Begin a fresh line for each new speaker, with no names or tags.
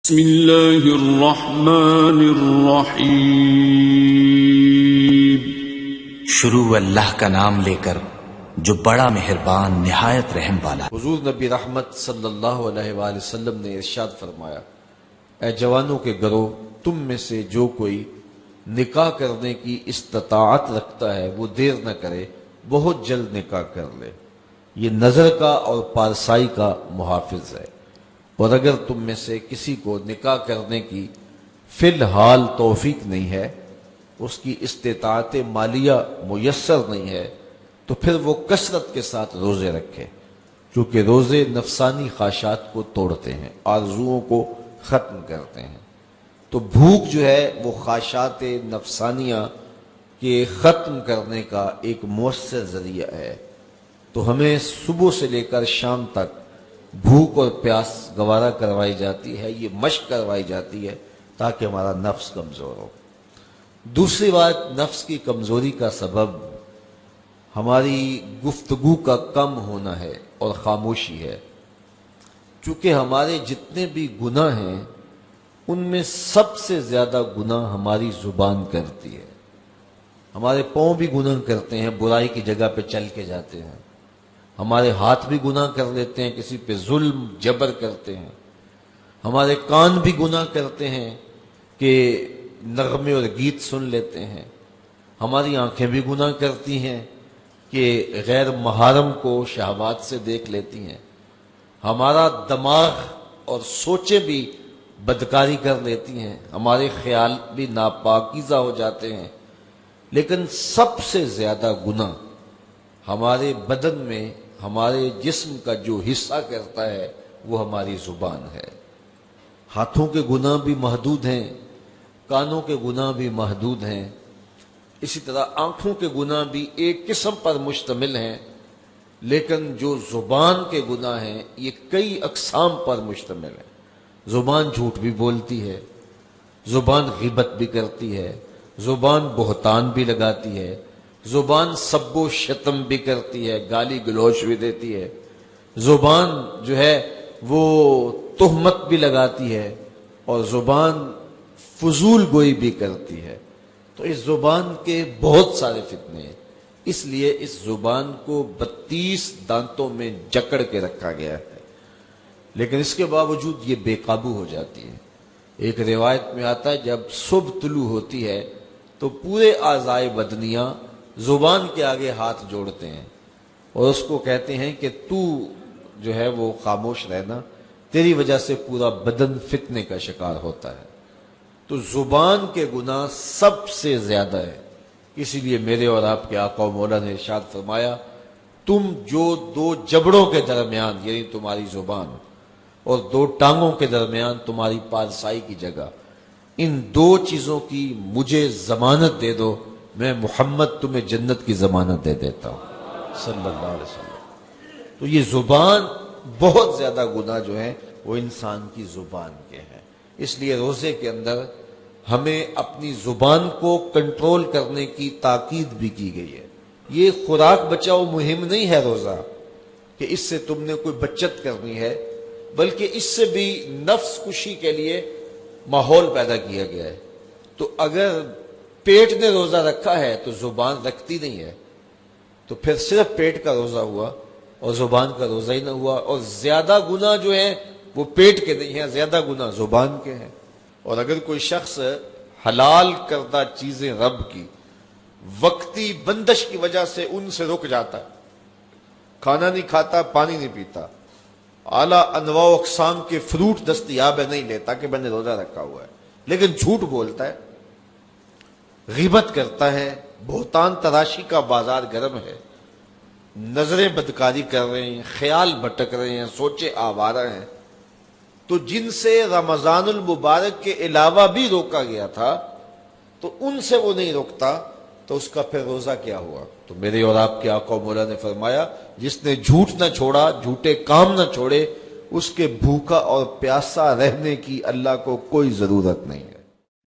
بسم اللہ الرحمن الرحیم۔
شروع اللہ کا نام لے کر جو بڑا مہربان نہایت رحم والا۔
حضور نبی رحمت صلی اللہ علیہ وآلہ وسلم نے ارشاد فرمایا، اے جوانوں کے گروہ، تم میں سے جو کوئی نکاح کرنے کی استطاعت رکھتا ہے وہ دیر نہ کرے، بہت جلد نکاح کر لے، یہ نظر کا اور پارسائی کا محافظ ہے۔ اور اگر تم میں سے کسی کو نکاح کرنے کی فی الحال توفیق نہیں ہے، اس کی استطاعت مالیہ میسر نہیں ہے، تو پھر وہ کثرت کے ساتھ روزے رکھے، کیونکہ روزے نفسانی خواہشات کو توڑتے ہیں، آرزوؤں کو ختم کرتے ہیں۔ تو بھوک جو ہے وہ خواہشات نفسانیہ کے ختم کرنے کا ایک مؤثر ذریعہ ہے۔ تو ہمیں صبح سے لے کر شام تک بھوک اور پیاس گوارا کروائی جاتی ہے، یہ مشق کروائی جاتی ہے تاکہ ہمارا نفس کمزور ہو۔ دوسری بات، نفس کی کمزوری کا سبب ہماری گفتگو کا کم ہونا ہے اور خاموشی ہے، چونکہ ہمارے جتنے بھی گناہ ہیں ان میں سب سے زیادہ گناہ ہماری زبان کرتی ہے۔ ہمارے پاؤں بھی گناہ کرتے ہیں، برائی کی جگہ پہ چل کے جاتے ہیں، ہمارے ہاتھ بھی گناہ کر لیتے ہیں، کسی پہ ظلم جبر کرتے ہیں، ہمارے کان بھی گناہ کرتے ہیں کہ نغمے اور گیت سن لیتے ہیں، ہماری آنکھیں بھی گناہ کرتی ہیں کہ غیر محرم کو شہوات سے دیکھ لیتی ہیں، ہمارا دماغ اور سوچیں بھی بدکاری کر لیتی ہیں، ہمارے خیال بھی ناپاکیزہ ہو جاتے ہیں۔ لیکن سب سے زیادہ گناہ ہمارے بدن میں ہمارے جسم کا جو حصہ کرتا ہے وہ ہماری زبان ہے۔ ہاتھوں کے گناہ بھی محدود ہیں، کانوں کے گناہ بھی محدود ہیں، اسی طرح آنکھوں کے گناہ بھی ایک قسم پر مشتمل ہیں، لیکن جو زبان کے گناہ ہیں یہ کئی اقسام پر مشتمل ہیں۔ زبان جھوٹ بھی بولتی ہے، زبان غیبت بھی کرتی ہے، زبان بہتان بھی لگاتی ہے، زبان سب و شتم بھی کرتی ہے، گالی گلوچ بھی دیتی ہے، زبان جو ہے وہ تہمت بھی لگاتی ہے، اور زبان فضول گوئی بھی کرتی ہے۔ تو اس زبان کے بہت سارے فتنے ہیں، اس لیے اس زبان کو 32 دانتوں میں جکڑ کے رکھا گیا ہے، لیکن اس کے باوجود یہ بے قابو ہو جاتی ہے۔ ایک روایت میں آتا ہے جب صبح طلوع ہوتی ہے تو پورے اعضائے بدنیاں زبان کے آگے ہاتھ جوڑتے ہیں اور اس کو کہتے ہیں کہ تو جو ہے وہ خاموش رہنا، تیری وجہ سے پورا بدن فتنے کا شکار ہوتا ہے۔ تو زبان کے گناہ سب سے زیادہ ہے، اسی لیے میرے اور آپ کے آقا و مولا نے ارشاد فرمایا، تم جو 2 جبڑوں کے درمیان یعنی تمہاری زبان اور 2 ٹانگوں کے درمیان تمہاری پارسائی کی جگہ، ان 2 چیزوں کی مجھے ضمانت دے دو، میں محمد تمہیں جنت کی ضمانت دے دیتا ہوں صلی اللہ علیہ وسلم۔ تو یہ زبان بہت زیادہ گناہ جو ہیں وہ انسان کی زبان کے ہیں، اس لیے روزے کے اندر ہمیں اپنی زبان کو کنٹرول کرنے کی تاکید بھی کی گئی ہے۔ یہ خوراک بچاؤ مہم نہیں ہے روزہ کہ اس سے تم نے کوئی بچت کرنی ہے، بلکہ اس سے بھی نفس کشی کے لیے ماحول پیدا کیا گیا ہے۔ تو اگر پیٹ نے روزہ رکھا ہے تو زبان رکھتی نہیں ہے، تو پھر صرف پیٹ کا روزہ ہوا اور زبان کا روزہ ہی نہ ہوا، اور زیادہ گناہ جو ہیں وہ پیٹ کے نہیں ہیں، زیادہ گناہ زبان کے ہیں۔ اور اگر کوئی شخص حلال کردہ چیزیں رب کی وقتی بندش کی وجہ سے ان سے رک جاتا ہے، کھانا نہیں کھاتا، پانی نہیں پیتا، اعلیٰ انواع و اقسام کے فروٹ دستیاب ہے نہیں لیتا کہ میں نے روزہ رکھا ہوا ہے، لیکن جھوٹ بولتا ہے، غیبت کرتا ہے، بہتان تراشی کا بازار گرم ہے، نظریں بدکاری کر رہے ہیں، خیال بھٹک رہے ہیں، سوچے آوارہ ہیں، تو جن سے رمضان المبارک کے علاوہ بھی روکا گیا تھا تو ان سے وہ نہیں روکتا، تو اس کا پھر روزہ کیا ہوا؟ تو میرے اور آپ کے آقا و مولا نے فرمایا، جس نے جھوٹ نہ چھوڑا، جھوٹے کام نہ چھوڑے، اس کے بھوکا اور پیاسا رہنے کی اللہ کو کوئی ضرورت نہیں ہے۔